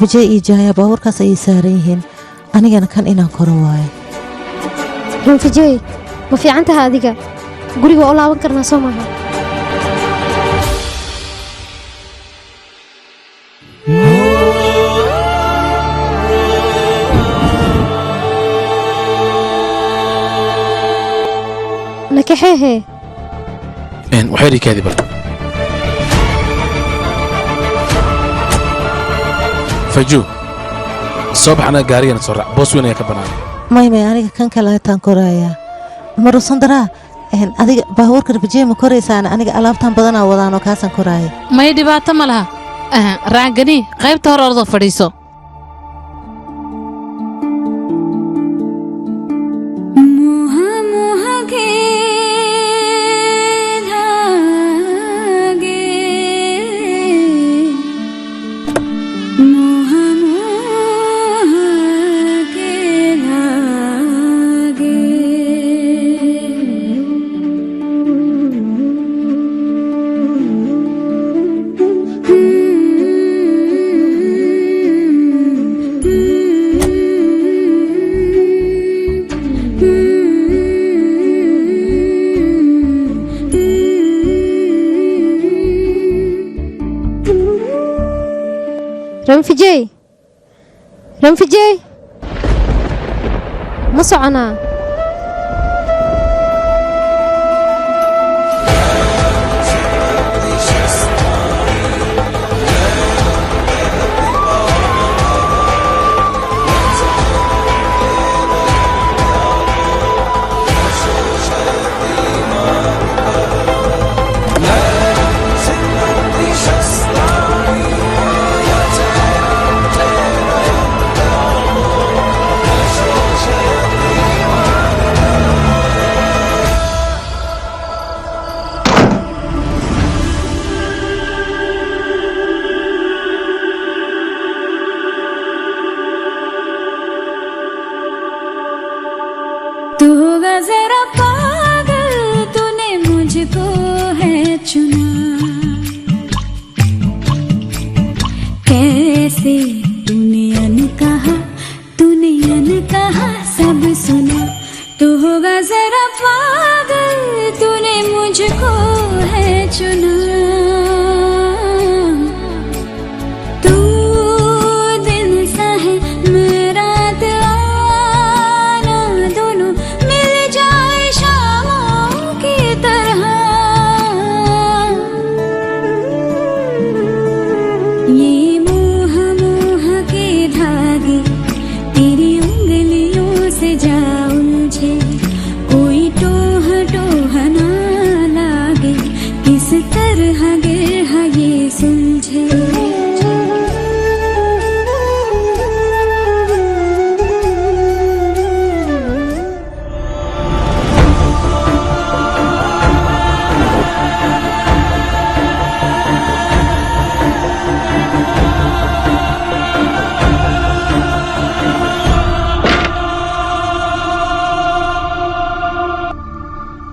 رفجي إيجايا باوركا سيساريهن أنا كان إنا كرواي رفجي ما في عنتها هذيك قولي والله وانكرنا سومها نكحيه إن وحيري كاذبة فجو الصبح أنا قاريا نتسرع بوس وين يا كبناني ما أنا كان كلايتان كرايا مرو صندرا إن أديك باوركا رفجي مكوريسان أنا ألابتان بدنا ودانو كاسان كرايا ما يدبات مالها راقني قيب تهر أرضو فريسو رنفجي ما صعنا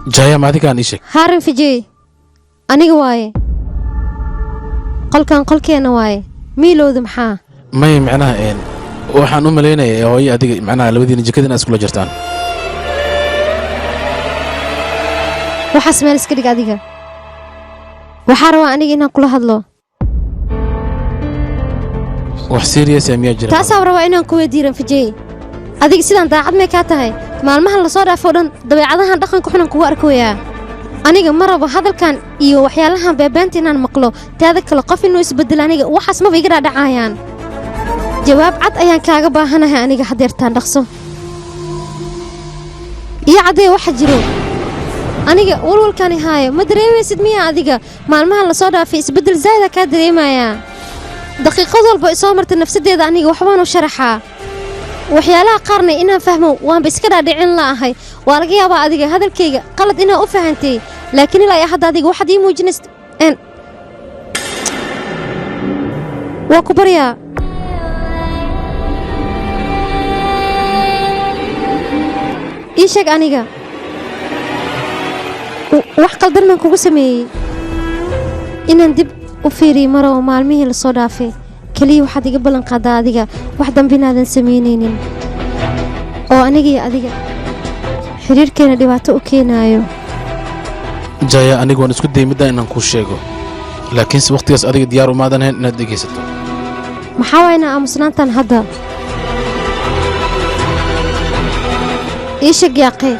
جاية ما ذيك أنيشك هارن فيجي أنا قواي قل أنا واي ميلو ذمحا ما معناها إن وحنو ملينا هوي أديك معناها لو بدي نجكدنا أسكول جرتان وحس مالس كديك أديك وحاروا أنا إنها كل هذلو وحسيريا سامية جرا تاسع روا إنها كوي ديرن فيجي أديك سيدان داعد ما كاتهاي maalmahan la soo dhaafoodan dabeecadahan dhaqanka xunun kugu arkayaa aniga maraba hadalkan iyo waxyaalahan beebeenta inaan maqlo taada kale qof inuu isbedel aniga waxaas ma iga dhacayaan jawaab cad ayaan kaaga baahanahay aniga hadeertaan dhaqso iyo cadee waxa jiro aniga walwalkani haayo ma dareemaysid miya adiga maalmahan la soo dhaafay isbedel zaada ka dareemaya daqiiqad walba isoo martay nafsadeeda aniga waxbaan u sharaxaa waxyaalaha qaarna inaan fahmo waan ba iska dhaadhicin laahay waa laga yaabaa adiga hadalkayga qalad inaa u fahantay laakiin ilaa ay hadda adiga waxaad ii muujinaysid waa ku baryaa ii sheeg aniga wax qaldan baan kugu sameeyey inaan dib u fiiriyo marow maalmihii la soo dhaafay kaliya waxaad iga ballan qaadaa adiga wax dambe inaadan samaynaynin oo aniga iyo adiga xiriirkeena dhibaato u keenaayo jaya anigu waan isku dayay midaan inaan kuu sheego laakiinse waqtigaas adiga diyaar umaadan ahayn inaad dhegaysato maxaa waaya inaa aamusnaantan hadda ii sheeg yaaqe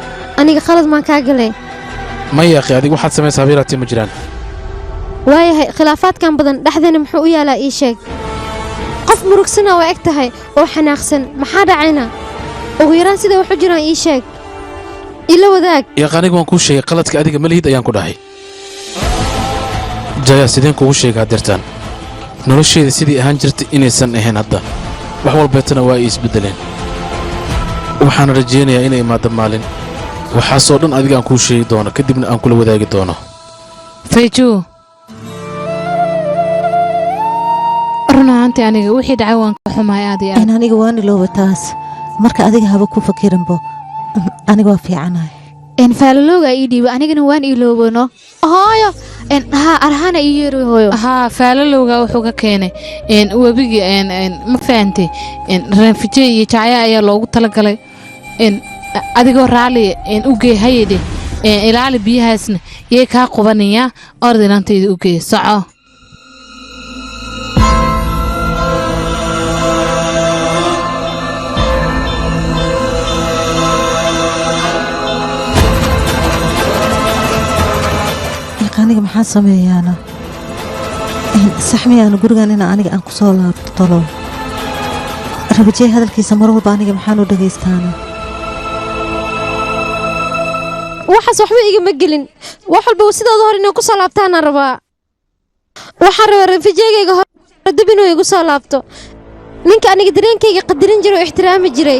aniga khalad maan kaa galay ma yaaqi adiga waxaad samaysaa habeeraatee ma jiraan waayahay khilaafaadkan badan dhexdeena muxuu u yaalaa ii sheeg qof murugsana waa eg tahay oo xanaaqsan maxaa dhacayna ugu yaraan sida wax u jiraan ii sheeg ila wadaag yaaq aniga waan kuu sheegay qaladka adiga ma lihid ayaan ku dhahay jaya sideen kuugu sheega hadeertaan nolosheeda sidii ahaan jirtay inaysan ahayn hadda wax walbeetana waa ay isbeddeleen waxaana rajaynayaa inay imaaddo maalin waxaasoo dhan adiga aan kuu sheegi doono kadibna aan kula wadaagi doono fayjuu run ahaantii aniga wixii dhacay waan ka xumahay aad iyo aad aniga waan ilooba taas marka adiga haba ku fakiranbo aniga waa fiicanahay faalalooga ii dhiibo anigana waan iloobano hooyo arhana ii yeero hooyo haa faalalowga wuxuu ka keenay webiga ma fahantay ranfije iyo jacya ayaa loogu talagalay adigoo raali u gee hayadhe ilaali biyahaasna yay kaa qubanayaa ordinantayda u gee soco aniga maxaa sameeyaana saxmiyaana gurigan ina aniga aan ku soo laabto tolo rabajee hadalkiisa mar walba aniga maxaan u dhagaystaana waxaas waxba igama gelin wax walba sidooda hor inay ku soo laabtaana rabaa waxaan rabaa rafijeegayga hore dib inuu igu soo laabto ninka aniga dareenkayga qadarin jiray oo ixtiraami jiray